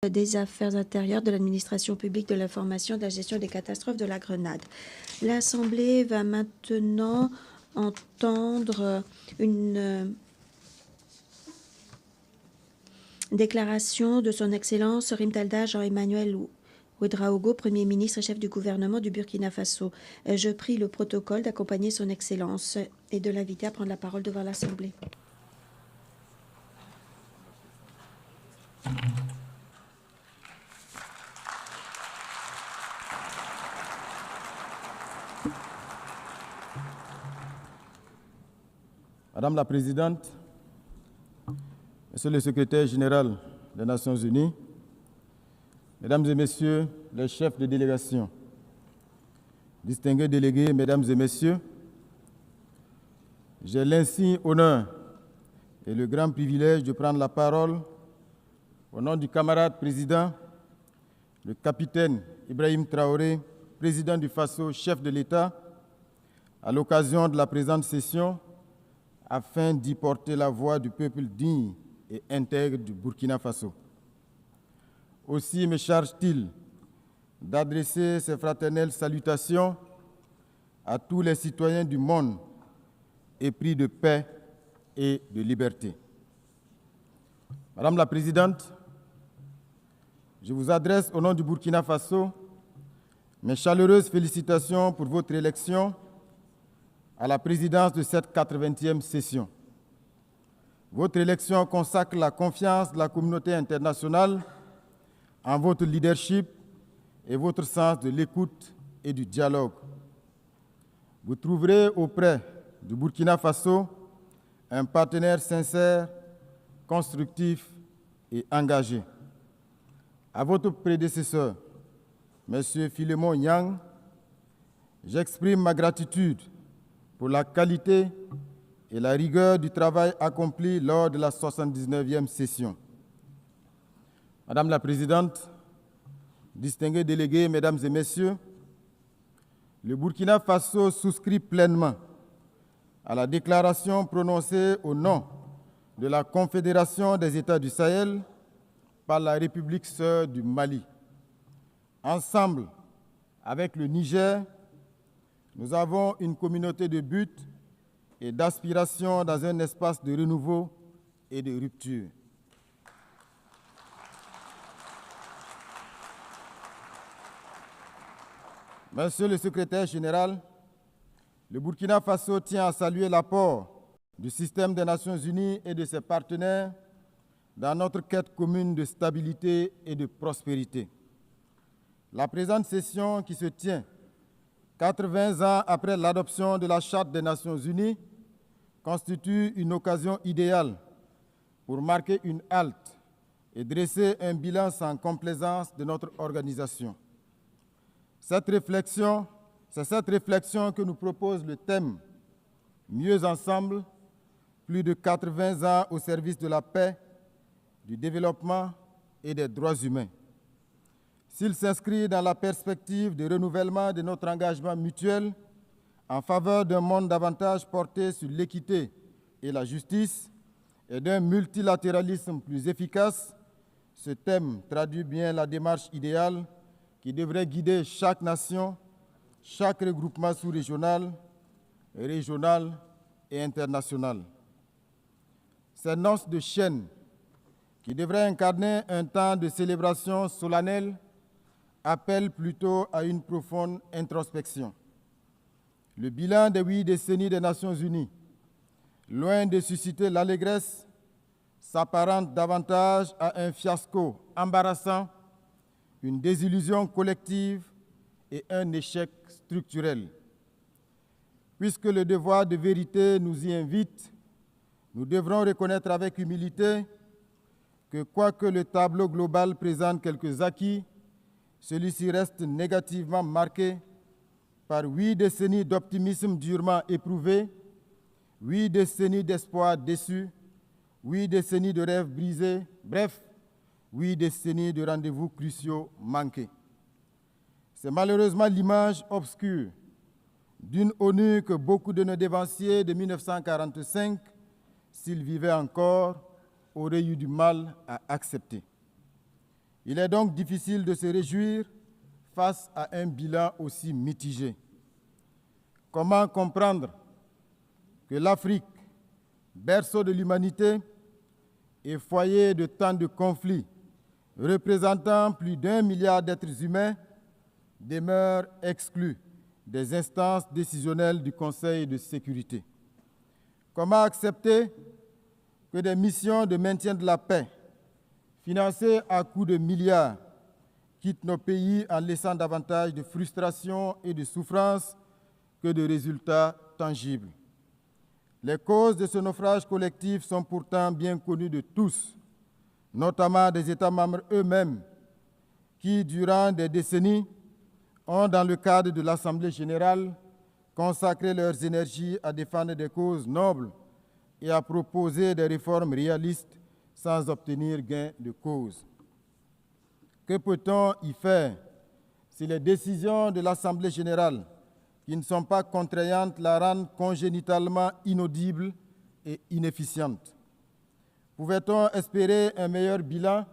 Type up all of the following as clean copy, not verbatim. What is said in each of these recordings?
Des affaires intérieures, de l'administration publique, de l'information, de la gestion des catastrophes de la Grenade. L'Assemblée va maintenant entendre une déclaration de son Excellence Rimtalda Jean-Emmanuel Ouedraogo, Premier ministre et chef du gouvernement du Burkina Faso. Je prie le protocole d'accompagner son Excellence et de l'inviter à prendre la parole devant l'Assemblée. Madame la Présidente, Monsieur le Secrétaire général des Nations Unies, Mesdames et Messieurs les chefs de délégation, distingués délégués, Mesdames et Messieurs, j'ai l'insigne honneur et le grand privilège de prendre la parole au nom du camarade président, le capitaine Ibrahim Traoré, président du Faso, chef de l'État, à l'occasion de la présente session, afin d'y porter la voix du peuple digne et intègre du Burkina Faso. Aussi me charge-t-il d'adresser ces fraternelles salutations à tous les citoyens du monde épris de paix et de liberté. Madame la Présidente, je vous adresse au nom du Burkina Faso mes chaleureuses félicitations pour votre élection à la présidence de cette 80e session. Votre élection consacre la confiance de la communauté internationale en votre leadership et votre sens de l'écoute et du dialogue. Vous trouverez auprès du Burkina Faso un partenaire sincère, constructif et engagé. À votre prédécesseur, M. Philémon Yang, j'exprime ma gratitude pour la qualité et la rigueur du travail accompli lors de la 79e session. Madame la Présidente, distingués délégués, Mesdames et Messieurs, le Burkina Faso souscrit pleinement à la déclaration prononcée au nom de la Confédération des États du Sahel par la République sœur du Mali. Ensemble, avec le Niger, nous avons une communauté de buts et d'aspiration dans un espace de renouveau et de rupture. Monsieur le Secrétaire général, le Burkina Faso tient à saluer l'apport du système des Nations Unies et de ses partenaires dans notre quête commune de stabilité et de prospérité. La présente session qui se tient 80 ans après l'adoption de la Charte des Nations Unies constitue une occasion idéale pour marquer une halte et dresser un bilan sans complaisance de notre organisation. C'est cette réflexion que nous propose le thème « Mieux ensemble, plus de 80 ans au service de la paix, du développement et des droits humains ». S'il s'inscrit dans la perspective de renouvellement de notre engagement mutuel en faveur d'un monde davantage porté sur l'équité et la justice et d'un multilatéralisme plus efficace, ce thème traduit bien la démarche idéale qui devrait guider chaque nation, chaque regroupement sous-régional, régional et international. Ces noces de chaîne qui devraient incarner un temps de célébration solennelle appelle plutôt à une profonde introspection. Le bilan des 8 décennies des Nations Unies, loin de susciter l'allégresse, s'apparente davantage à un fiasco embarrassant, une désillusion collective et un échec structurel. Puisque le devoir de vérité nous y invite, nous devrons reconnaître avec humilité que quoique le tableau global présente quelques acquis, celui-ci reste négativement marqué par 8 décennies d'optimisme durement éprouvé, 8 décennies d'espoir déçus, 8 décennies de rêves brisés, bref, 8 décennies de rendez-vous cruciaux manqués. C'est malheureusement l'image obscure d'une ONU que beaucoup de nos dévanciers de 1945, s'ils vivaient encore, auraient eu du mal à accepter. Il est donc difficile de se réjouir face à un bilan aussi mitigé. Comment comprendre que l'Afrique, berceau de l'humanité et foyer de tant de conflits, représentant plus d'1 milliard d'êtres humains, demeure exclue des instances décisionnelles du Conseil de sécurité? Comment accepter que des missions de maintien de la paix, financées à coups de milliards, quittent nos pays en laissant davantage de frustration et de souffrance que de résultats tangibles? Les causes de ce naufrage collectif sont pourtant bien connues de tous, notamment des États membres eux-mêmes, qui, durant des décennies, ont, dans le cadre de l'Assemblée générale, consacré leurs énergies à défendre des causes nobles et à proposer des réformes réalistes sans obtenir gain de cause. Que peut-on y faire si les décisions de l'Assemblée générale, qui ne sont pas contraignantes, la rendent congénitalement inaudible et inefficiente? Pouvait-on espérer un meilleur bilan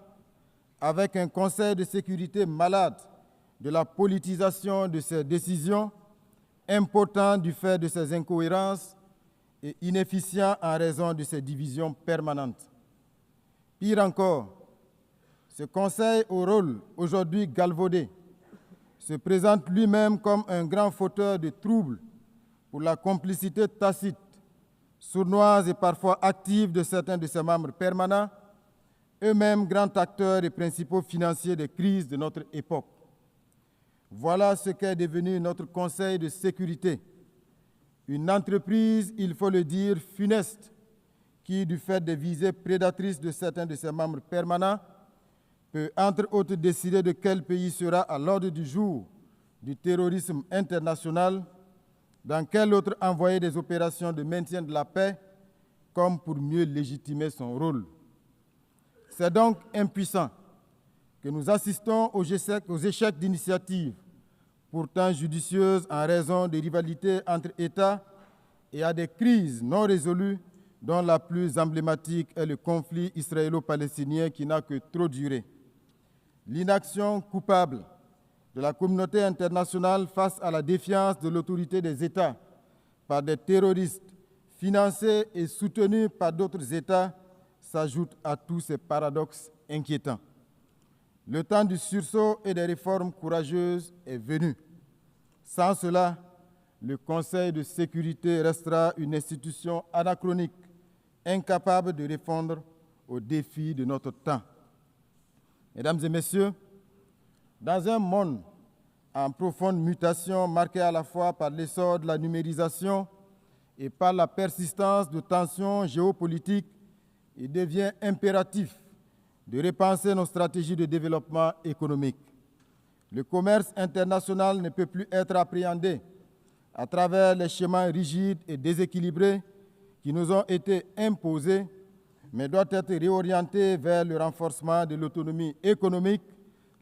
avec un Conseil de sécurité malade de la politisation de ses décisions, impotent du fait de ses incohérences et inefficient en raison de ses divisions permanentes? Pire encore, ce Conseil au rôle aujourd'hui galvaudé se présente lui-même comme un grand fauteur de troubles pour la complicité tacite, sournoise et parfois active de certains de ses membres permanents, eux-mêmes grands acteurs et principaux financiers des crises de notre époque. Voilà ce qu'est devenu notre Conseil de sécurité. Une entreprise, il faut le dire, funeste, qui, du fait des visées prédatrices de certains de ses membres permanents, peut entre autres décider de quel pays sera à l'ordre du jour du terrorisme international, dans quel autre envoyer des opérations de maintien de la paix, comme pour mieux légitimer son rôle. C'est donc impuissant que nous assistons aux échecs d'initiatives, pourtant judicieuses en raison des rivalités entre États et à des crises non résolues, dont la plus emblématique est le conflit israélo-palestinien qui n'a que trop duré. L'inaction coupable de la communauté internationale face à la défiance de l'autorité des États par des terroristes financés et soutenus par d'autres États s'ajoute à tous ces paradoxes inquiétants. Le temps du sursaut et des réformes courageuses est venu. Sans cela, le Conseil de sécurité restera une institution anachronique, incapable de répondre aux défis de notre temps. Mesdames et messieurs, dans un monde en profonde mutation marqué à la fois par l'essor de la numérisation et par la persistance de tensions géopolitiques, il devient impératif de repenser nos stratégies de développement économique. Le commerce international ne peut plus être appréhendé à travers les schémas rigides et déséquilibrés qui nous ont été imposés, mais doit être réorienté vers le renforcement de l'autonomie économique,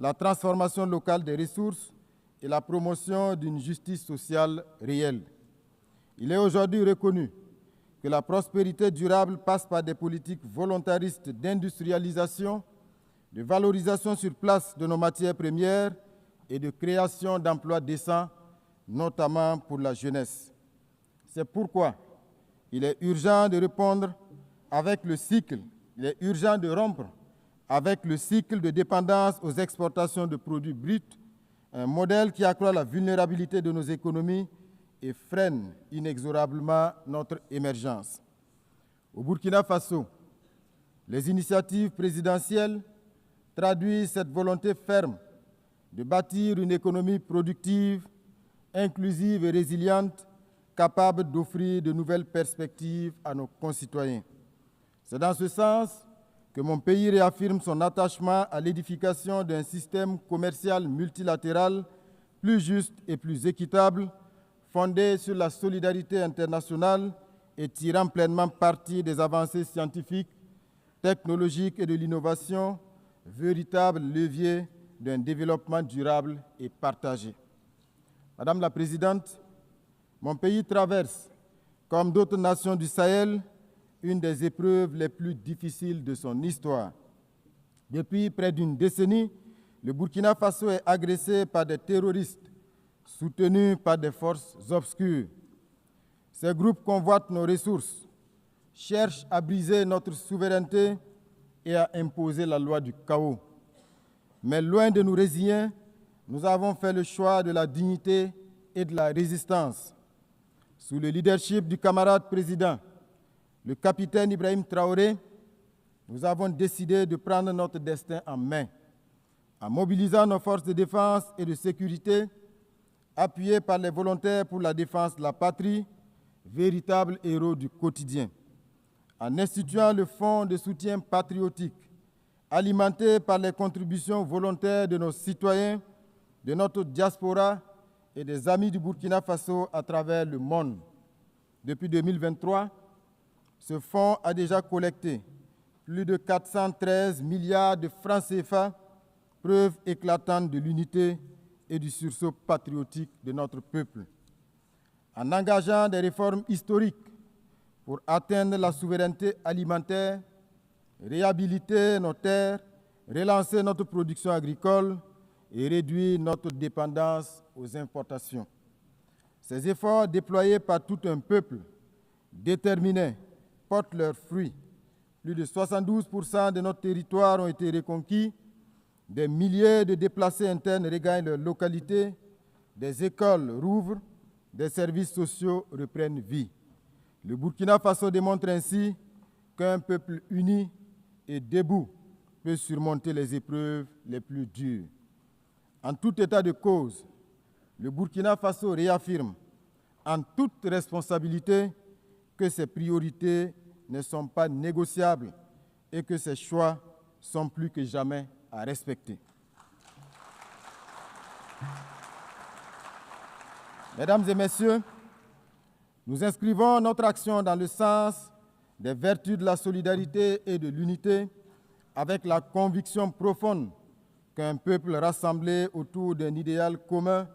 la transformation locale des ressources et la promotion d'une justice sociale réelle. Il est aujourd'hui reconnu que la prospérité durable passe par des politiques volontaristes d'industrialisation, de valorisation sur place de nos matières premières et de création d'emplois décents, notamment pour la jeunesse. C'est pourquoi il est urgent de répondre avec le cycle, il est urgent de rompre avec le cycle de dépendance aux exportations de produits bruts, un modèle qui accroît la vulnérabilité de nos économies et freine inexorablement notre émergence. Au Burkina Faso, les initiatives présidentielles traduisent cette volonté ferme de bâtir une économie productive, inclusive et résiliente, capable d'offrir de nouvelles perspectives à nos concitoyens. C'est dans ce sens que mon pays réaffirme son attachement à l'édification d'un système commercial multilatéral plus juste et plus équitable, fondé sur la solidarité internationale et tirant pleinement parti des avancées scientifiques, technologiques et de l'innovation, véritable levier d'un développement durable et partagé. Madame la Présidente, mon pays traverse, comme d'autres nations du Sahel, une des épreuves les plus difficiles de son histoire. Depuis près d'une décennie, le Burkina Faso est agressé par des terroristes soutenus par des forces obscures. Ces groupes convoitent nos ressources, cherchent à briser notre souveraineté et à imposer la loi du chaos. Mais loin de nous résigner, nous avons fait le choix de la dignité et de la résistance. Sous le leadership du camarade président, le capitaine Ibrahim Traoré, nous avons décidé de prendre notre destin en main, en mobilisant nos forces de défense et de sécurité, appuyées par les volontaires pour la défense de la patrie, véritables héros du quotidien, en instituant le Fonds de soutien patriotique, alimenté par les contributions volontaires de nos citoyens, de notre diaspora et des amis du Burkina Faso à travers le monde. Depuis 2023, ce fonds a déjà collecté plus de 413 milliards de francs CFA, preuve éclatante de l'unité et du sursaut patriotique de notre peuple. En engageant des réformes historiques pour atteindre la souveraineté alimentaire, réhabiliter nos terres, relancer notre production agricole et réduire notre dépendance aux importations. Ces efforts déployés par tout un peuple déterminé portent leurs fruits. Plus de 72% de notre territoire ont été reconquis, des milliers de déplacés internes regagnent leur localité, des écoles rouvrent, des services sociaux reprennent vie. Le Burkina Faso démontre ainsi qu'un peuple uni et debout peut surmonter les épreuves les plus dures. En tout état de cause, le Burkina Faso réaffirme en toute responsabilité que ses priorités ne sont pas négociables et que ses choix sont plus que jamais à respecter. Mesdames et messieurs, nous inscrivons notre action dans le sens des vertus de la solidarité et de l'unité avec la conviction profonde qu'un peuple rassemblé autour d'un idéal commun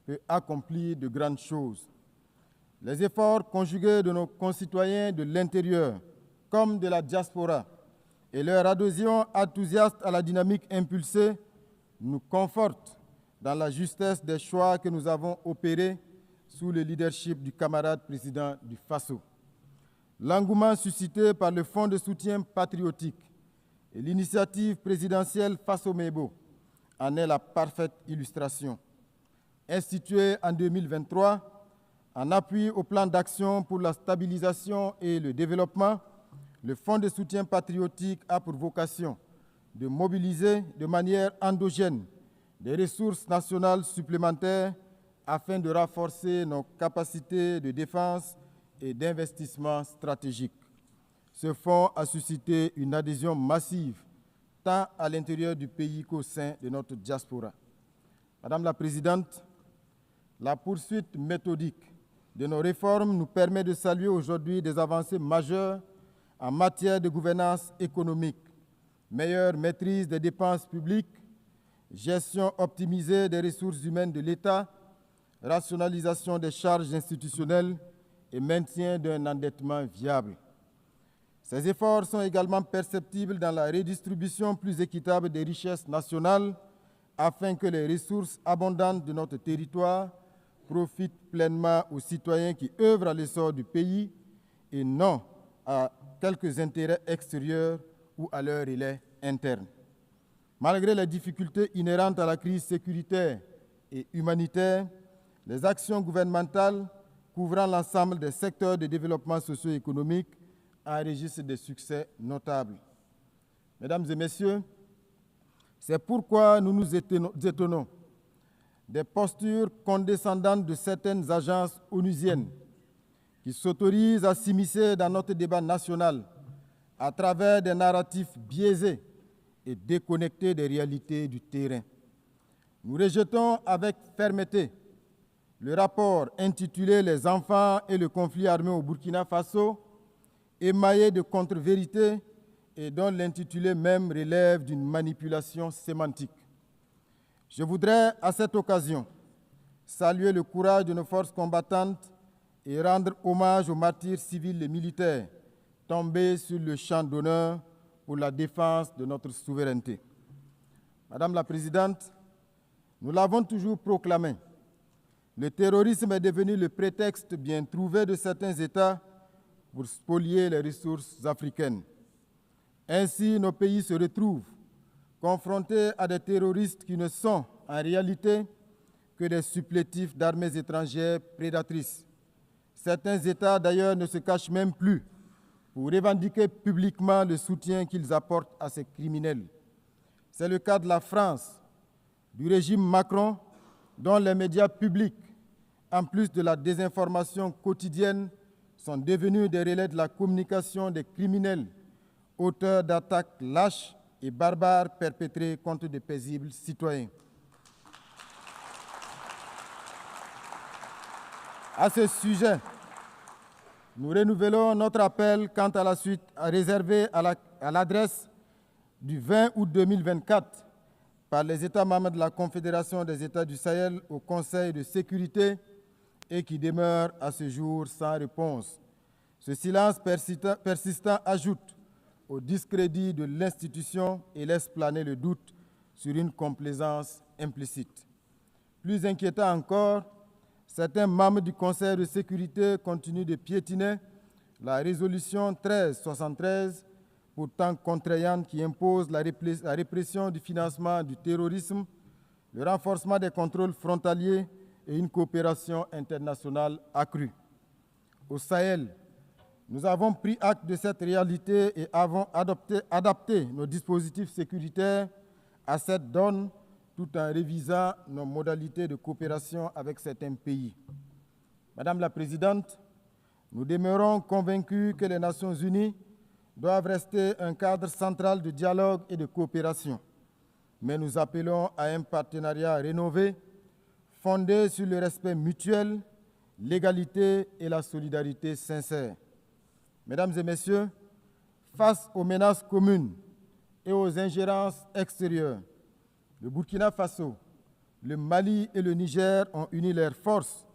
peut accomplir de grandes choses. Les efforts conjugués de nos concitoyens de l'intérieur comme de la diaspora et leur adhésion enthousiaste à la dynamique impulsée nous confortent dans la justesse des choix que nous avons opérés sous le leadership du camarade président du Faso. L'engouement suscité par le Fonds de soutien patriotique et l'initiative présidentielle Faso-Mebo en est la parfaite illustration. Institué en 2023, en appui au plan d'action pour la stabilisation et le développement, le Fonds de soutien patriotique a pour vocation de mobiliser de manière endogène des ressources nationales supplémentaires afin de renforcer nos capacités de défense et d'investissement stratégique. Ce fonds a suscité une adhésion massive tant à l'intérieur du pays qu'au sein de notre diaspora. Madame la Présidente, la poursuite méthodique de nos réformes nous permet de saluer aujourd'hui des avancées majeures en matière de gouvernance économique, meilleure maîtrise des dépenses publiques, gestion optimisée des ressources humaines de l'État, rationalisation des charges institutionnelles et maintien d'un endettement viable. Ces efforts sont également perceptibles dans la redistribution plus équitable des richesses nationales afin que les ressources abondantes de notre territoire profitent pleinement aux citoyens qui œuvrent à l'essor du pays et non à quelques intérêts extérieurs ou à leur relais interne. Malgré les difficultés inhérentes à la crise sécuritaire et humanitaire, les actions gouvernementales couvrant l'ensemble des secteurs de développement socio-économique enregistrent des succès notables. Mesdames et messieurs, c'est pourquoi nous nous étonnons des postures condescendantes de certaines agences onusiennes qui s'autorisent à s'immiscer dans notre débat national à travers des narratifs biaisés et déconnectés des réalités du terrain. Nous rejetons avec fermeté le rapport intitulé « Les enfants et le conflit armé au Burkina Faso », émaillé de contre-vérités et dont l'intitulé même relève d'une manipulation sémantique. Je voudrais, à cette occasion, saluer le courage de nos forces combattantes et rendre hommage aux martyrs civils et militaires tombés sur le champ d'honneur pour la défense de notre souveraineté. Madame la Présidente, nous l'avons toujours proclamé. Le terrorisme est devenu le prétexte bien trouvé de certains États pour spolier les ressources africaines. Ainsi, nos pays se retrouvent confrontés à des terroristes qui ne sont en réalité que des supplétifs d'armées étrangères prédatrices. Certains États, d'ailleurs, ne se cachent même plus pour revendiquer publiquement le soutien qu'ils apportent à ces criminels. C'est le cas de la France, du régime Macron, dont les médias publics, en plus de la désinformation quotidienne, sont devenus des relais de la communication des criminels, auteurs d'attaques lâches et barbares perpétrées contre de paisibles citoyens. À ce sujet, nous renouvelons notre appel quant à la suite réservé à l'adresse du 20 août 2024 par les États membres de la Confédération des États du Sahel au Conseil de sécurité et qui demeure à ce jour sans réponse. Ce silence persistant ajoute au discrédit de l'institution et laisse planer le doute sur une complaisance implicite. Plus inquiétant encore, certains membres du Conseil de sécurité continuent de piétiner la résolution 1373, pourtant contraignante, qui impose la répression du financement du terrorisme, le renforcement des contrôles frontaliers et une coopération internationale accrue. Au Sahel, nous avons pris acte de cette réalité et avons adapté nos dispositifs sécuritaires à cette donne tout en révisant nos modalités de coopération avec certains pays. Madame la Présidente, nous demeurons convaincus que les Nations unies doivent rester un cadre central de dialogue et de coopération, mais nous appelons à un partenariat rénové, fondé sur le respect mutuel, l'égalité et la solidarité sincère. Mesdames et Messieurs, face aux menaces communes et aux ingérences extérieures, le Burkina Faso, le Mali et le Niger ont uni leurs forces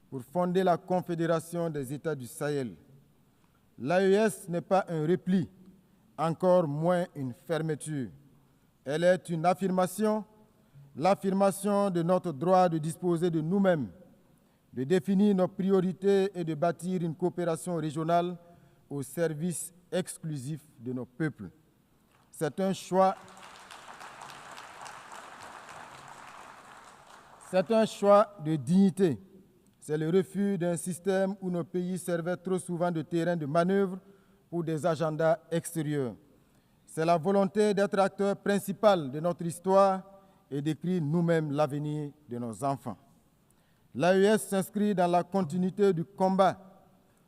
pour fonder la Confédération des États du Sahel. L'AES n'est pas un repli, encore moins une fermeture. Elle est une affirmation, l'affirmation de notre droit de disposer de nous-mêmes, de définir nos priorités et de bâtir une coopération régionale au service exclusif de nos peuples. C'est un choix de dignité. C'est le refus d'un système où nos pays servaient trop souvent de terrain de manœuvre pour des agendas extérieurs. C'est la volonté d'être acteur principal de notre histoire et d'écrire nous-mêmes l'avenir de nos enfants. L'AES s'inscrit dans la continuité du combat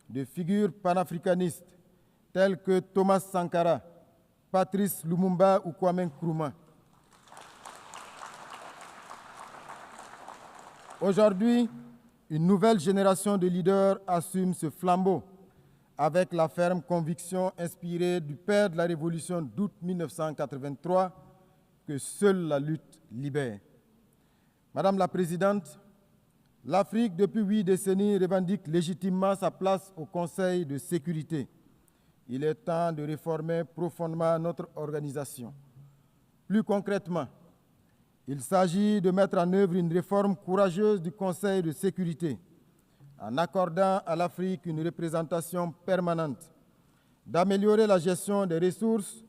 de figures panafricanistes telles que Thomas Sankara, Patrice Lumumba ou Kwame Nkrumah. Aujourd'hui, une nouvelle génération de leaders assume ce flambeau avec la ferme conviction inspirée du père de la Révolution d'août 1983 que seule la lutte libère. Madame la Présidente, l'Afrique, depuis 8 décennies, revendique légitimement sa place au Conseil de sécurité. Il est temps de réformer profondément notre organisation. Plus concrètement, il s'agit de mettre en œuvre une réforme courageuse du Conseil de sécurité, en accordant à l'Afrique une représentation permanente, d'améliorer la gestion des ressources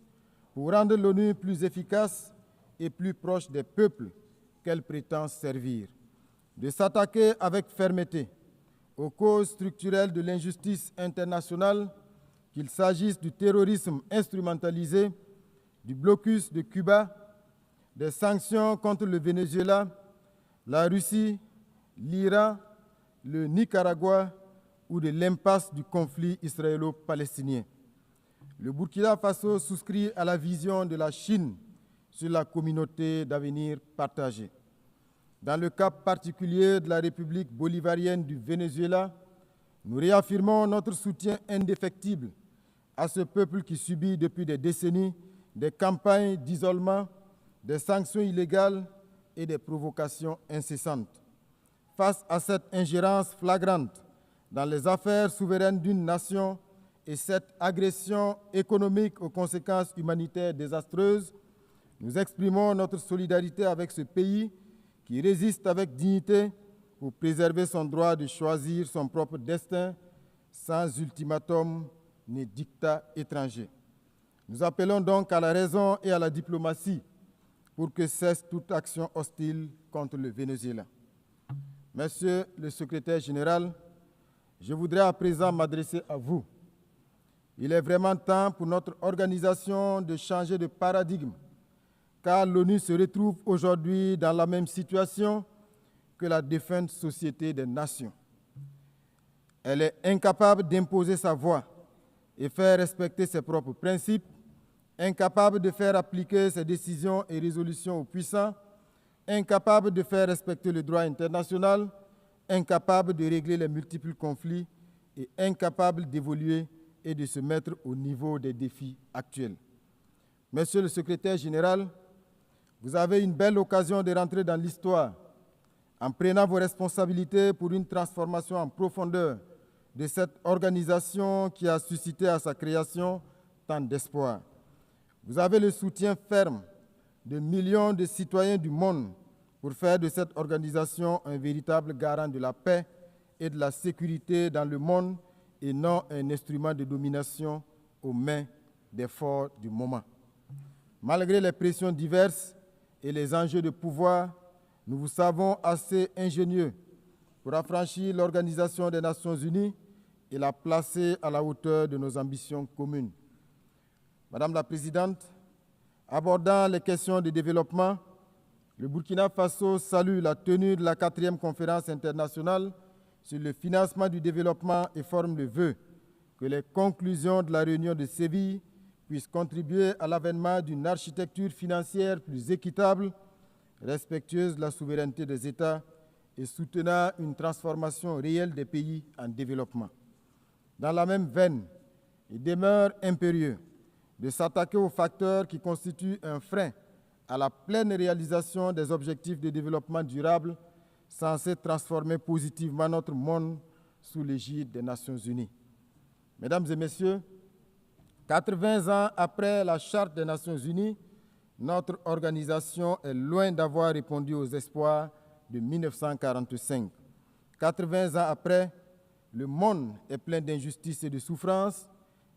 pour rendre l'ONU plus efficace et plus proche des peuples qu'elle prétend servir, de s'attaquer avec fermeté aux causes structurelles de l'injustice internationale, qu'il s'agisse du terrorisme instrumentalisé, du blocus de Cuba, des sanctions contre le Venezuela, la Russie, l'Iran, le Nicaragua ou de l'impasse du conflit israélo-palestinien. Le Burkina Faso souscrit à la vision de la Chine sur la communauté d'avenir partagée. Dans le cas particulier de la République bolivarienne du Venezuela, nous réaffirmons notre soutien indéfectible à ce peuple qui subit depuis des décennies des campagnes d'isolement, des sanctions illégales et des provocations incessantes. Face à cette ingérence flagrante dans les affaires souveraines d'une nation et cette agression économique aux conséquences humanitaires désastreuses, Nous exprimons notre solidarité avec ce pays qui résiste avec dignité pour préserver son droit de choisir son propre destin sans ultimatum ni dictat étranger. Nous appelons donc à la raison et à la diplomatie pour que cesse toute action hostile contre le Venezuela. Monsieur le secrétaire général, je voudrais à présent m'adresser à vous. Il est vraiment temps pour notre organisation de changer de paradigme, car l'ONU se retrouve aujourd'hui dans la même situation que la défunte Société des Nations. Elle est incapable d'imposer sa voix et faire respecter ses propres principes, incapable de faire appliquer ses décisions et résolutions aux puissants, incapable de faire respecter le droit international, incapable de régler les multiples conflits et incapable d'évoluer et de se mettre au niveau des défis actuels. Monsieur le secrétaire général, vous avez une belle occasion de rentrer dans l'histoire en prenant vos responsabilités pour une transformation en profondeur de cette organisation qui a suscité à sa création tant d'espoir. Vous avez le soutien ferme de millions de citoyens du monde pour faire de cette organisation un véritable garant de la paix et de la sécurité dans le monde et non un instrument de domination aux mains des forts du moment. Malgré les pressions diverses et les enjeux de pouvoir, nous vous savons assez ingénieux pour affranchir l'Organisation des Nations Unies et la placer à la hauteur de nos ambitions communes. Madame la Présidente, abordant les questions de développement, le Burkina Faso salue la tenue de la 4e conférence internationale sur le financement du développement et forme le vœu que les conclusions de la réunion de Séville puissent contribuer à l'avènement d'une architecture financière plus équitable, respectueuse de la souveraineté des États et soutenant une transformation réelle des pays en développement. Dans la même veine, il demeure impérieux de s'attaquer aux facteurs qui constituent un frein à la pleine réalisation des objectifs de développement durable censés transformer positivement notre monde sous l'égide des Nations Unies. Mesdames et Messieurs, 80 ans après la Charte des Nations Unies, notre organisation est loin d'avoir répondu aux espoirs de 1945. 80 ans après, le monde est plein d'injustices et de souffrances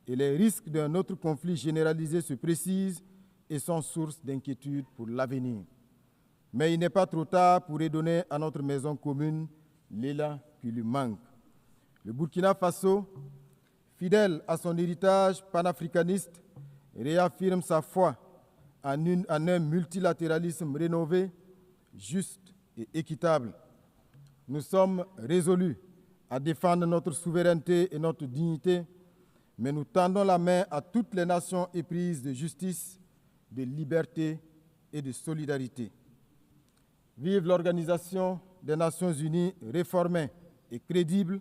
et les risques d'un autre conflit généralisé se précisent et sont source d'inquiétude pour l'avenir. Mais il n'est pas trop tard pour redonner à notre maison commune l'élan qui lui manque. Le Burkina Faso, fidèle à son héritage panafricaniste, réaffirme sa foi en un multilatéralisme rénové, juste et équitable. Nous sommes résolus à défendre notre souveraineté et notre dignité, mais nous tendons la main à toutes les nations éprises de justice, de liberté et de solidarité. Vive l'Organisation des Nations Unies réformée et crédible.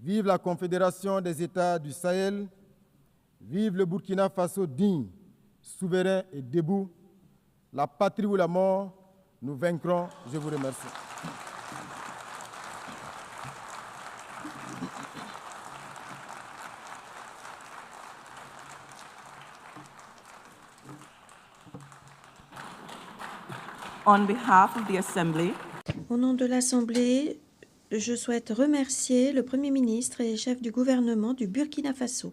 Vive la Confédération des États du Sahel. Vive le Burkina Faso digne, souverain et debout. La patrie ou la mort, nous vaincrons. Je vous remercie. On behalf of the Assembly, Au nom de l'Assemblée, je souhaite remercier le Premier ministre et chef du gouvernement du Burkina Faso.